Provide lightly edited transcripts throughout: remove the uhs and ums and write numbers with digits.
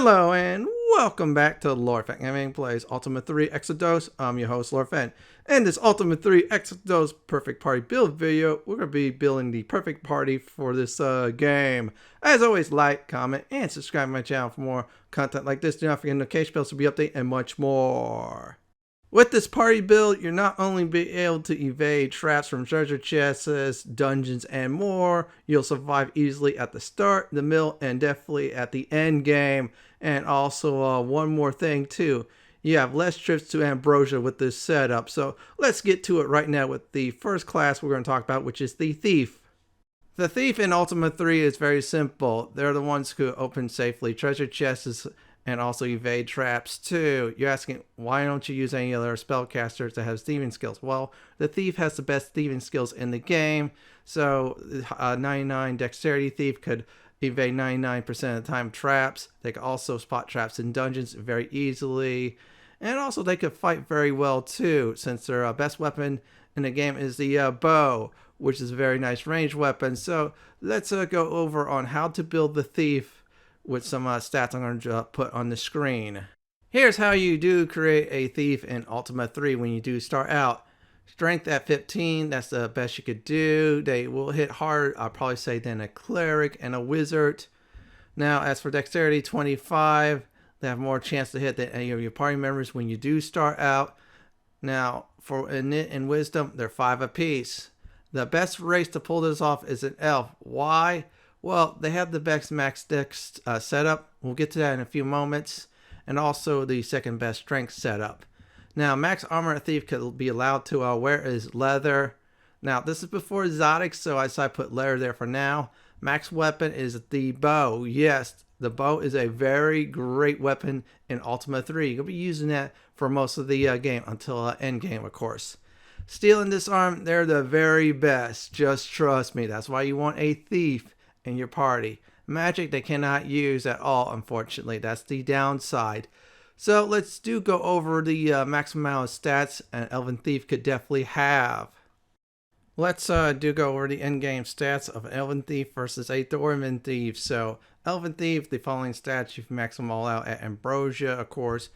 Hello and welcome back to Lord Fenton Gaming Plays Ultima II Exodus. I'm your host Lord Fenton. In this Ultima II Exodus perfect party build video, we're going to be building the perfect party for this game. As always, like, comment, and subscribe to my channel for more content like this. Do not forget notification bells to be updated and much more. With this party build, you'll not only be able to evade traps from treasure chests, dungeons, and more, you'll survive easily at the start, the middle, and definitely at the end game. And also one more thing too, you have less trips to Ambrosia with this setup. So let's get to it right now with the first class we're going to talk about, which is the Thief. The Thief in Ultima III is very simple. They're the ones who open safely treasure chests and also evade traps too. You're asking, why don't you use any other spellcasters that have thieving skills? Well, the Thief has the best thieving skills in the game. So 99 Dexterity Thief could evade 99% of the time traps. They can also spot traps in dungeons very easily. And also they could fight very well too, since their best weapon in the game is the bow, which is a very nice ranged weapon. So let's go over on how to build the Thief with some stats I'm going to put on the screen. Here's how you do create a Thief in Ultima 3 when you do start out. Strength at 15, that's the best you could do. They will hit hard, I'll probably say, than a Cleric and a Wizard. Now, as for Dexterity, 25, they have more chance to hit than any of your party members when you do start out. Now, for Innate and Wisdom, they're 5 apiece. The best race to pull this off is an Elf. Why? Well, they have the best max dex setup. We'll get to that in a few moments. And also the second best strength setup. Now, max armor a Thief could be allowed to wear is leather. Now, this is before exotics, so I decided to put leather there for now. Max weapon is the bow. Yes, the bow is a very great weapon in Ultima 3. You'll be using that for most of the game until end game, of course. Steel and disarm, they're the very best. Just trust me. That's why you want a Thief in your party. Magic they cannot use at all, unfortunately. That's the downside. So let's go over the maximum amount of stats an Elven Thief could definitely have. Let's go over the endgame stats of an Elven Thief versus a Dwarven Thief. So Elven Thief, the following stats, you can max them all out at Ambrosia, of course.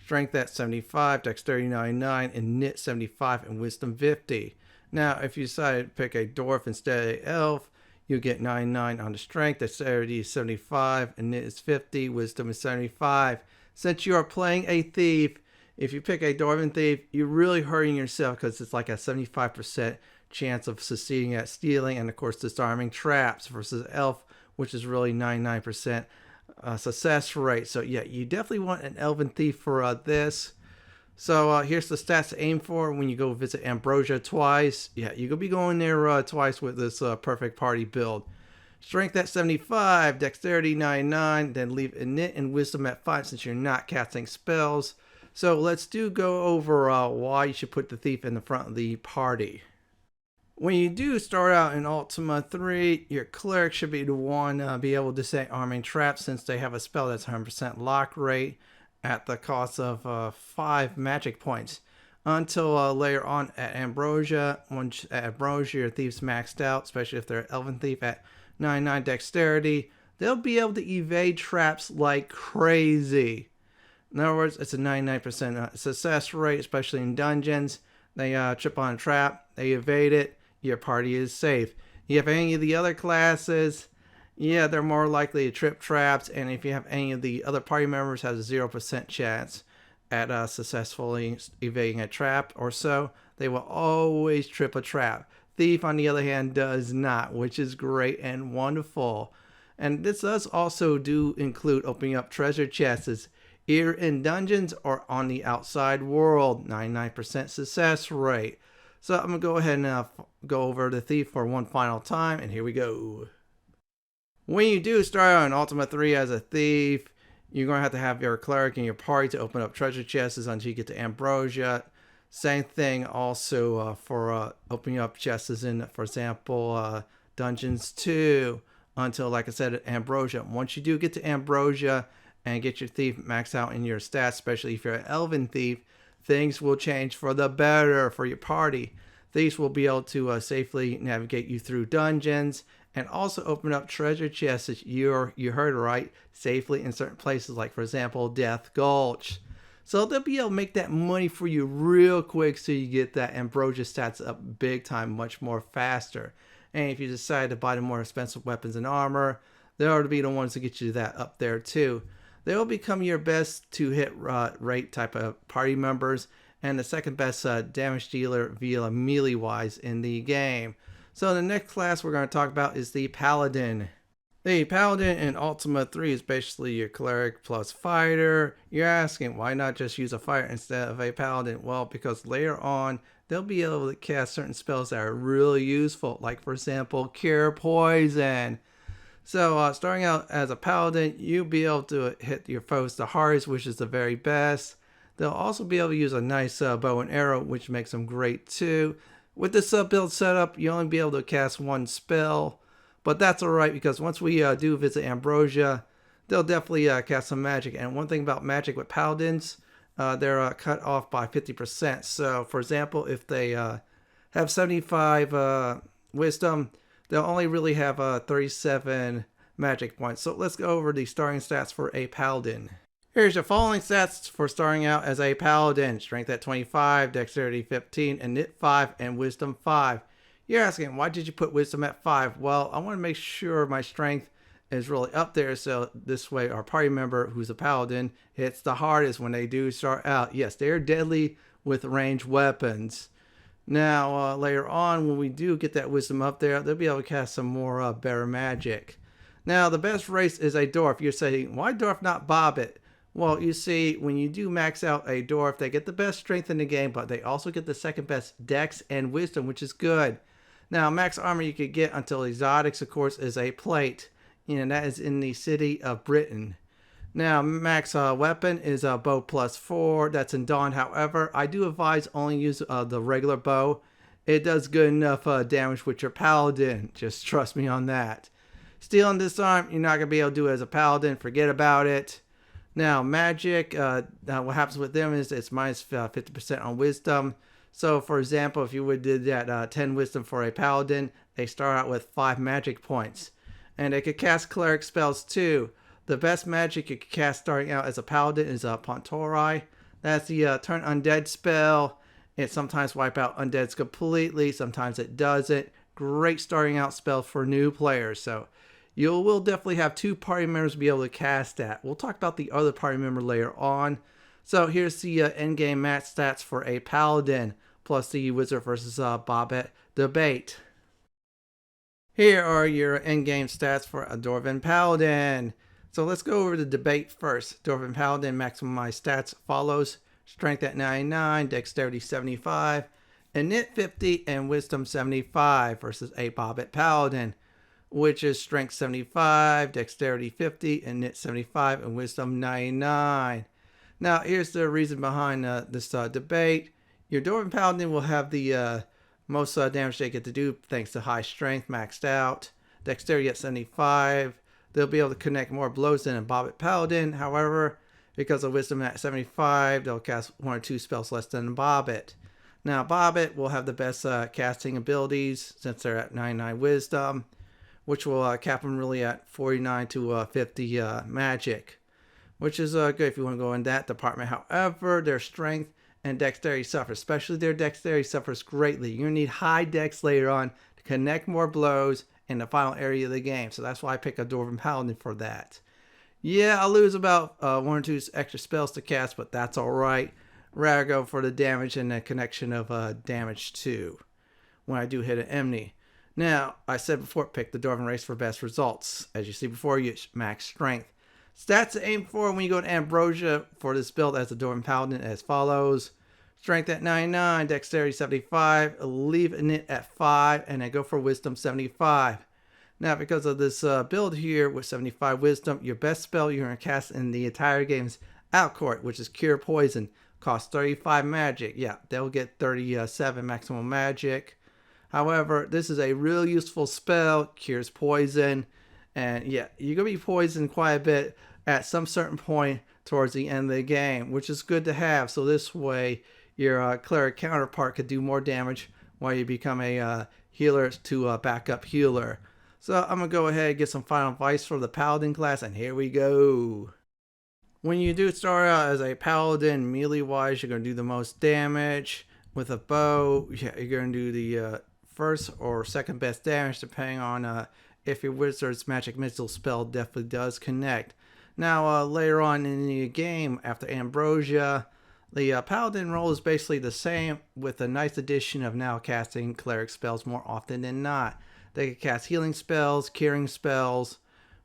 Strength at 75, Dexterity 99, Innate 75, and Wisdom 50. Now, if you decide to pick a Dwarf instead of an Elf, you get 99 on the strength, Dexterity is 75, Innate is 50, Wisdom is 75. Since you are playing a Thief, if you pick a Dwarven Thief, you're really hurting yourself because it's like a 75% chance of succeeding at stealing and, of course, disarming traps versus Elf, which is really 99% success rate. So, yeah, you definitely want an Elven Thief for this. So, here's the stats to aim for when you go visit Ambrosia twice. Yeah, you're going to be going there twice with this perfect party build. Strength at 75, Dexterity 99, then leave Innate and Wisdom at 5 since you're not casting spells. So let's go over why you should put the Thief in the front of the party. When you do start out in Ultima 3, your Cleric should be the one be able to set arming traps since they have a spell that's 100% lock rate at the cost of 5 magic points. Until later on at Ambrosia, once at Ambrosia your Thief's maxed out, especially if they're Elven Thief at 99 Dexterity, they'll be able to evade traps like crazy. In other words, it's a 99% success rate, especially in dungeons. They trip on a trap, they evade it, your party is safe. You have any of the other classes, yeah, they're more likely to trip traps, and if you have any of the other party members has a 0% chance at successfully evading a trap or so, they will always trip a trap. Thief, on the other hand, does not, which is great and wonderful. And this does also include opening up treasure chests, either in dungeons or on the outside world. 99% success rate. So I'm going to go ahead and go over the Thief for one final time, and here we go. When you do start out in Ultima 3 as a Thief, you're going to have your Cleric in your party to open up treasure chests until you get to Ambrosia. Same thing also for opening up chests in, for example, Dungeons 2 until, like I said, Ambrosia. Once you do get to Ambrosia and get your Thief maxed out in your stats, especially if you're an Elven Thief, things will change for the better for your party. Thieves will be able to safely navigate you through dungeons and also open up treasure chests. You heard right, safely in certain places, like for example Death Gulch. So they'll be able to make that money for you real quick, so you get that ambrosia stats up big time, much more faster. And if you decide to buy the more expensive weapons and armor, they'll be the ones to get you that up there too. They will become your best to hit rate type of party members, and the second best damage dealer via melee wise in the game. So the next class we're going to talk about is the Paladin. The Paladin in Ultima 3 is basically your cleric plus fighter. You're asking, why not just use a fighter instead of a paladin? Well, because later on they'll be able to cast certain spells that are really useful, like for example cure poison. So starting out as a paladin, you'll be able to hit your foes the hardest, which is the very best. They'll also be able to use a nice bow and arrow, which makes them great too. With this build setup, you'll only be able to cast one spell, but that's alright, because once we do visit Ambrosia, they'll definitely cast some magic. And one thing about magic with paladins, they're cut off by 50%. So for example, if they have 75 wisdom, they'll only really have 37 magic points. So let's go over the starting stats for a paladin. Here's your following stats for starting out as a paladin. Strength at 25, dexterity 15, and knit 5, and wisdom 5. You're asking, why did you put wisdom at 5? Well, I want to make sure my strength is really up there, so this way our party member who's a paladin hits the hardest when they do start out. Yes, they're deadly with ranged weapons. Now, later on, when we do get that wisdom up there, they'll be able to cast some more better magic. Now, the best race is a dwarf. You're saying, why dwarf, not bobbit? Well, you see, when you do max out a dwarf, they get the best strength in the game, but they also get the second best dex and wisdom, which is good. Now, max armor you could get until exotics, of course, is a plate, and that is in the city of Britain. Now, max weapon is a bow plus 4. That's in Dawn. However, I do advise only use the regular bow. It does good enough damage with your paladin. Just trust me on that. Steel and disarm, you're not going to be able to do it as a paladin. Forget about it. Now, magic, what happens with them is it's minus 50% on wisdom. So, for example, if you would did that 10 wisdom for a paladin, they start out with 5 magic points. And they could cast cleric spells too. The best magic you can cast starting out as a paladin is Pontori. That's the turn undead spell. It sometimes wipes out undeads completely. Sometimes it doesn't. Great starting out spell for new players. So you will definitely have 2 party members be able to cast that. We'll talk about the other party member later on. So here's the endgame match stats for a paladin, plus the wizard versus bobbit debate. Here are your endgame stats for a dwarven paladin. So let's go over the debate first. Dwarven paladin maximized stats follows: strength at 99, dexterity 75, and knit 50 and wisdom 75 versus a bobbit paladin, which is strength 75, dexterity 50, and knit 75 and wisdom 99. Now here's the reason behind this debate. Your dwarven paladin will have the most damage they get to do thanks to high strength maxed out, dexterity at 75. They'll be able to connect more blows than a bobbit paladin. However, because of wisdom at 75, they'll cast 1 or 2 spells less than a bobbit. Now, bobbit will have the best casting abilities since they're at 99 wisdom, which will cap them really at 49 to 50 magic, which is good if you want to go in that department. However, their strength and dexterity suffers, especially their dexterity suffers greatly. You're going to need high dex later on to connect more blows in the final area of the game. So that's why I pick a dwarven paladin for that. Yeah, I'll lose about 1 or 2 extra spells to cast, but that's alright. Rather go for the damage and the connection of damage too when I do hit an enemy. Now, I said before, pick the dwarven race for best results. As you see before, you max strength. Stats to aim for when you go to Ambrosia for this build as a dwarven paladin as follows: strength at 99, dexterity 75, leave a knit at 5, and then go for wisdom 75. Now, because of this build here with 75 wisdom, your best spell you're going to cast in the entire game is Outcourt, which is Cure Poison. Costs 35 magic. Yeah, they'll get 37 maximum magic. However, this is a real useful spell, cures poison. And yeah, you're going to be poisoned quite a bit at some certain point towards the end of the game, which is good to have. So this way, your cleric counterpart could do more damage while you become a healer to a backup healer. So I'm going to go ahead and get some final advice for the Paladin class, and here we go. When you do start out as a Paladin, melee-wise, you're going to do the most damage. With a bow, yeah, you're going to do the first or second best damage, depending on if your wizard's magic missile spell definitely does connect. Now, later on in the game, after Ambrosia, the Paladin role is basically the same, with a nice addition of now casting cleric spells more often than not. They can cast healing spells, curing spells,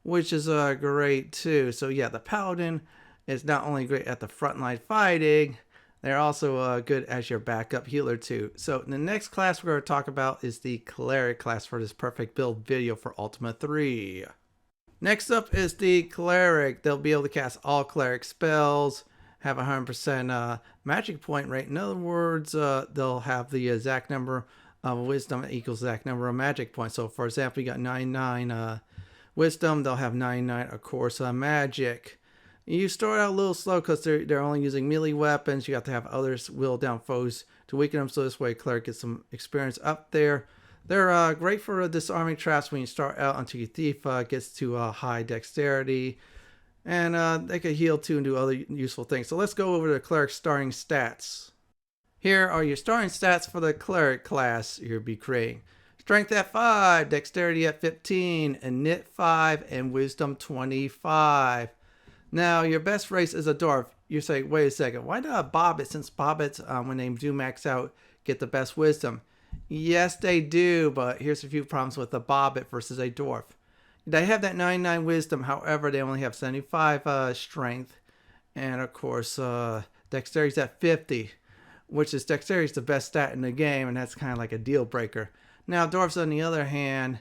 which is great too. So yeah, the Paladin is not only great at the frontline fighting, they're also good as your backup healer too. So the next class we're going to talk about is the Cleric class for this perfect build video for Ultima 3. Next up is the Cleric. They'll be able to cast all Cleric spells, have 100% magic point rate. In other words, they'll have the exact number of wisdom equals exact number of magic points. So for example, you got 99 wisdom, they'll have 99 of course magic. You start out a little slow because they're only using melee weapons. You have to have others whittle down foes to weaken them, so this way Cleric gets some experience up there. They're great for disarming traps when you start out until your thief gets to high dexterity. And they can heal too and do other useful things. So let's go over to the Cleric starting stats. Here are your starting stats for the Cleric class you'll be creating. Strength at 5, Dexterity at 15, Init 5, and Wisdom 25. Now, your best race is a Dwarf. You say, wait a second, why not Bobbit? Since Bobbits, when they do max out, get the best Wisdom. Yes, they do, but here's a few problems with a Bobbit versus a Dwarf. They have that 99 Wisdom, however, they only have 75 Strength. And of course, Dexterity's at 50. Which is Dexterity is the best stat in the game, and that's kind of like a deal breaker. Now, Dwarves, on the other hand,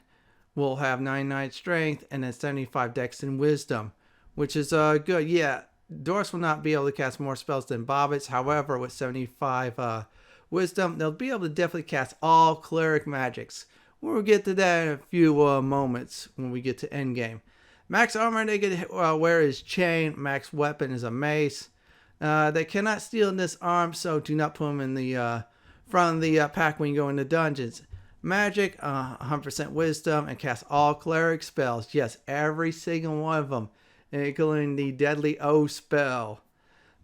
will have 99 Strength and then 75 Dex and Wisdom, which is good. Yeah, Dwarves will not be able to cast more spells than Bobbits. However, with 75 Wisdom, they'll be able to definitely cast all Cleric magics. We'll get to that in a few moments when we get to endgame. Max armor they can wear is chain. Max weapon is a mace. They cannot steal and disarm, so do not put them in the front of the pack when you go into dungeons. Magic, 100% wisdom, and cast all Cleric spells. Yes, every single one of them, including the Deadly O spell.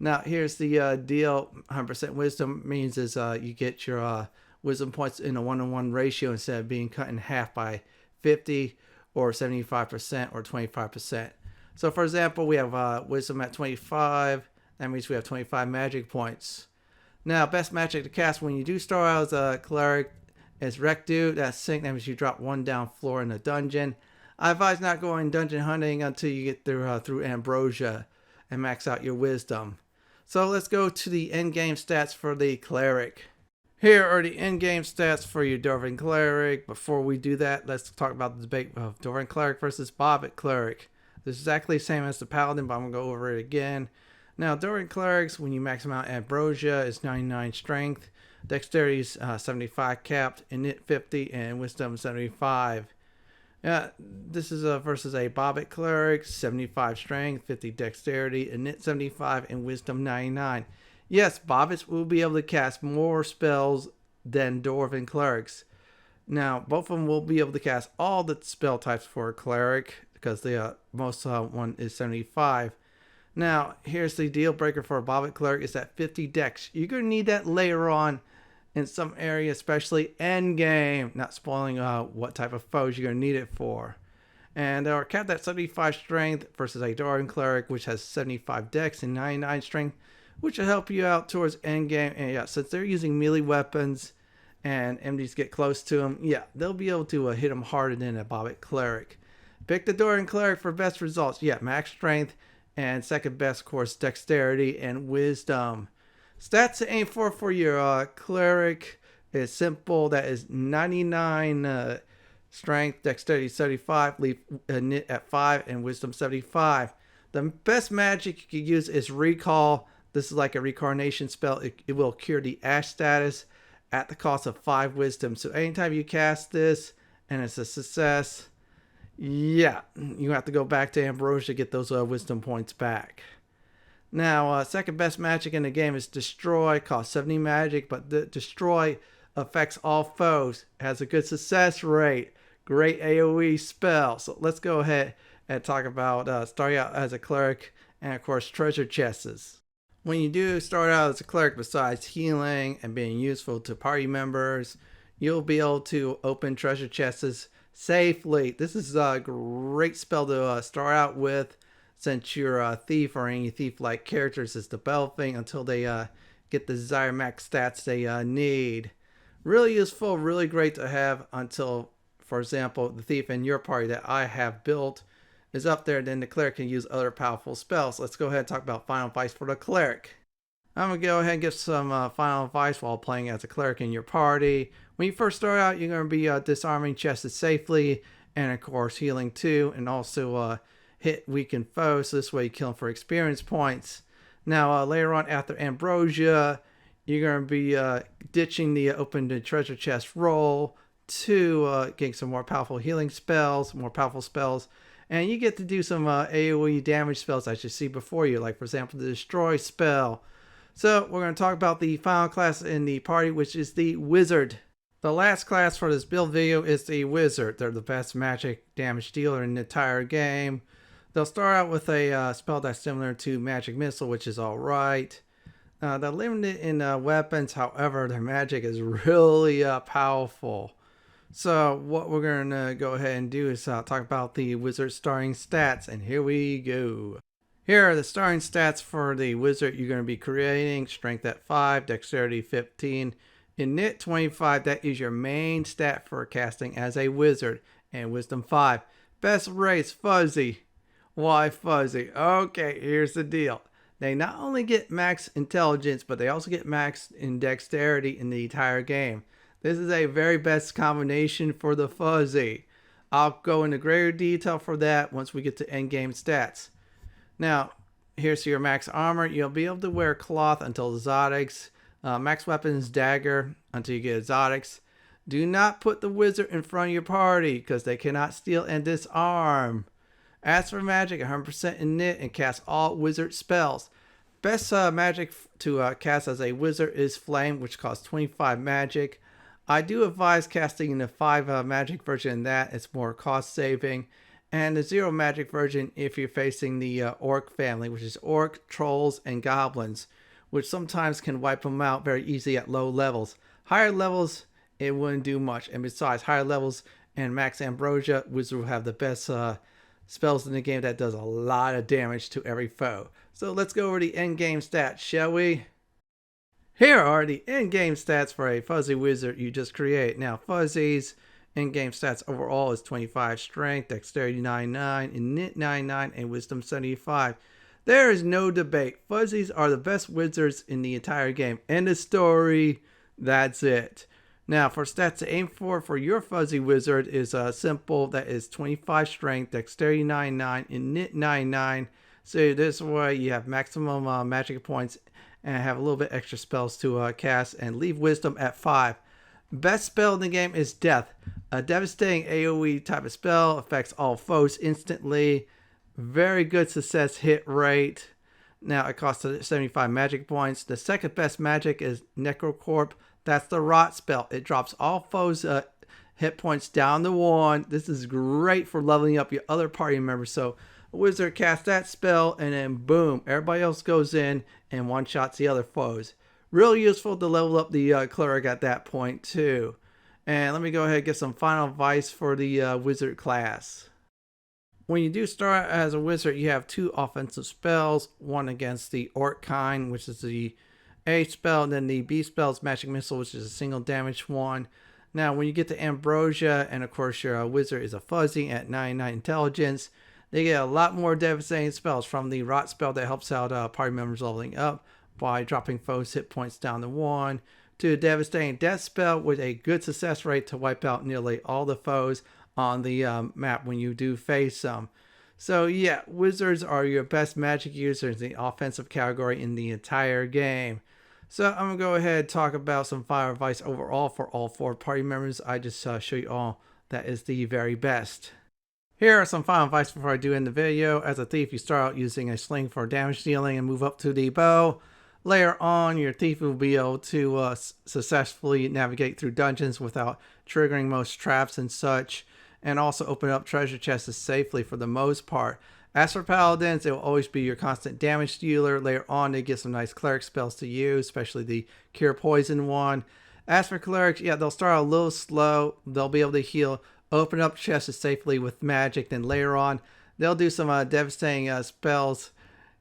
Now, here's the deal. 100% wisdom means is you get your wisdom points in a 1-to-1 ratio instead of being cut in half by 50 or 75% or 25%. So, for example, we have wisdom at 25. That means we have 25 magic points. Now, best magic to cast when you do start out as a Cleric is Recdude. That's sync. That means you drop one down floor in a dungeon. I advise not going dungeon hunting until you get through Ambrosia and max out your wisdom. So let's go to the endgame stats for the Cleric. Here are the endgame stats for your Dwarven Cleric. Before we do that, let's talk about the debate of Dwarven Cleric versus Bobbit Cleric. This is exactly the same as the Paladin, but I'm going to go over it again. Now, Dwarven Clerics, when you max them out, Ambrosia is 99 Strength, Dexterity is 75 capped, Init 50, and Wisdom 75. This is versus a Bobbit Cleric, 75 Strength, 50 Dexterity, Init 75, and Wisdom 99. Yes, Bobbits will be able to cast more spells than Dwarven Clerics. Now, both of them will be able to cast all the spell types for a Cleric, because the most one is 75. Now, here's the deal breaker for a Bobbit Cleric is that 50 Dex. You're going to need that later on in some area, especially endgame. Not spoiling what type of foes you're going to need it for. And they're capped at 75 Strength versus a Dwarven Cleric, which has 75 Dex and 99 Strength, which will help you out towards endgame. And yeah, since they're using melee weapons and enemies get close to them, yeah, they'll be able to hit them harder than a Bobbit Cleric. Pick the Dwarven Cleric for best results. Yeah, max Strength. And second best, of course, Dexterity and Wisdom. Stats to aim for your Cleric is simple. That is 99 Strength, Dexterity 75, leave Init at 5, and Wisdom 75. The best magic you can use is Recall. This is like a Recarnation spell. It will cure the Ash status at the cost of 5 Wisdom. So anytime you cast this and it's a success, yeah, you have to go back to Ambrosia to get those wisdom points back. Now, second best magic in the game is Destroy. Costs 70 magic, but the Destroy affects all foes. Has a good success rate. Great AoE spell. So let's go ahead and talk about starting out as a cleric and of course treasure chests. When you do start out as a cleric, besides healing and being useful to party members, you'll be able to open treasure chests safely. This is a great spell to start out with, since you're a thief or any thief-like characters is developing until they get the desired max stats they need. Really useful, really great to have until, for example, the thief in your party that I have built is up there, then the cleric can use other powerful spells. Let's go ahead and talk about final advice for the cleric. I'm going to go ahead and give some final advice while playing as a cleric in your party. When you first start out, you're going to be disarming chests safely, and of course healing too, and also hit weakened foes. So this way you kill them for experience points. Now later on after Ambrosia, you're going to be ditching the open the treasure chest roll to getting some more powerful healing spells, more powerful spells. And you get to do some AoE damage spells as you see before you, like for example the Destroy spell. So we're going to talk about the final class in the party, which is the Wizard. The last class for this build video is the Wizard. They're the best magic damage dealer in the entire game. They'll start out with a spell that's similar to Magic Missile, which is alright. They're limited in weapons, however their magic is really powerful. So what we're going to go ahead and do is talk about the Wizard starting stats, and here we go. Here are the starting stats for the Wizard you're going to be creating. Strength at 5, Dexterity 15, Innit 25, that is your main stat for casting as a Wizard, and Wisdom 5. Best race, Fuzzy. Why Fuzzy? Okay, here's the deal. They not only get max intelligence, but they also get max in dexterity in the entire game. This is a very best combination for the Fuzzy. I'll go into greater detail for that once we get to endgame stats. Now, here's your max armor. You'll be able to wear cloth until exotics. Max weapons, dagger, until you get exotics. Do not put the Wizard in front of your party, because they cannot steal and disarm. As for magic, 100% Innit and cast all Wizard spells. Best magic to cast as a Wizard is Flame, which costs 25 magic. I do advise casting the 5 magic version that. It's more cost saving. And the 0 magic version if you're facing the Orc family, which is Orc, Trolls, and Goblins, which sometimes can wipe them out very easy at low levels. Higher levels, it wouldn't do much. And besides, higher levels and max Ambrosia, Wizard will have the best spells in the game that does a lot of damage to every foe. So let's go over the end game stats, shall we? Here are the in-game stats for a Fuzzy Wizard you just create. Now, Fuzzy's in-game stats overall is 25 Strength, Dexterity 99, Innit 99, and Wisdom 75. There is no debate. Fuzzies are the best wizards in the entire game. End of story. That's it. Now, for stats to aim for your Fuzzy Wizard is simple. That is 25 Strength, Dexterity 99, Innit 99. So this way you have maximum magic points and have a little bit extra spells to cast, and leave Wisdom at 5. Best spell in the game is Death. A devastating AoE type of spell, affects all foes instantly. Very good success hit rate. Now it costs 75 magic points. The second best magic is Necrocorp. That's the Rot spell. It drops all foes hit points down to 1. This is great for leveling up your other party members. So a wizard casts that spell, and then boom, everybody else goes in and one-shots the other foes. Real useful to level up the cleric at that point too. And let me go ahead and get some final advice for the wizard class. When you do start as a wizard, you have 2 offensive spells. One against the Orc kind, which is the A spell, and then the B spell is Magic Missile, which is a single damage one. Now, when you get to Ambrosia, and of course your wizard is a Fuzzy at 99 intelligence, they get a lot more devastating spells, from the Rot spell that helps out party members leveling up by dropping foes' hit points down to 1, to a devastating Death spell with a good success rate to wipe out nearly all the foes on the map when you do face them. So yeah, wizards are your best magic users in the offensive category in the entire game. So I'm going to go ahead and talk about some final advice overall for all 4 party members. I just show you all that is the very best. Here are some final advice before I do end the video. As a thief, you start out using a sling for damage dealing and move up to the bow. Later on, your thief will be able to successfully navigate through dungeons without triggering most traps and such. and also open up treasure chests safely for the most part. As for Paladins, they will always be your constant damage dealer. Later on, they get some nice Cleric spells to use, especially the Cure Poison one. As for Clerics, yeah, they'll start a little slow. They'll be able to heal, open up chests safely with magic. Then later on, they'll do some devastating spells.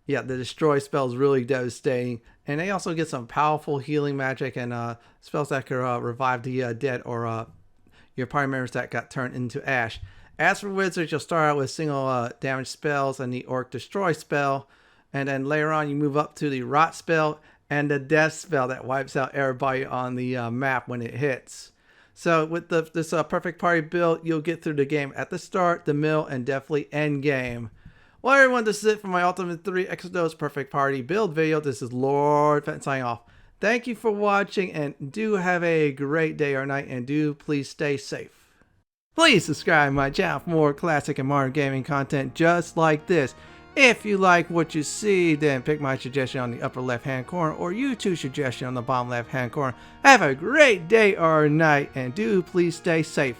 Yeah, the destroy spell is really devastating. And they also get some powerful healing magic and spells that can revive the dead or your party members that got turned into ash. As for wizards, you'll start out with single damage spells and the Orc Destroy spell. And then later on, you move up to the Rot spell and the Death spell that wipes out everybody on the map when it hits. So with this perfect party build, you'll get through the game at the start, the middle, and definitely end game. Well, everyone, this is it for my Ultima II Exodus perfect party build video. This is Lord Fenton signing off. Thank you for watching, and do have a great day or night, and do please stay safe. Please subscribe to my channel for more classic and modern gaming content just like this. If you like what you see, then pick my suggestion on the upper left hand corner or YouTube's suggestion on the bottom left hand corner. Have a great day or night, and do please stay safe.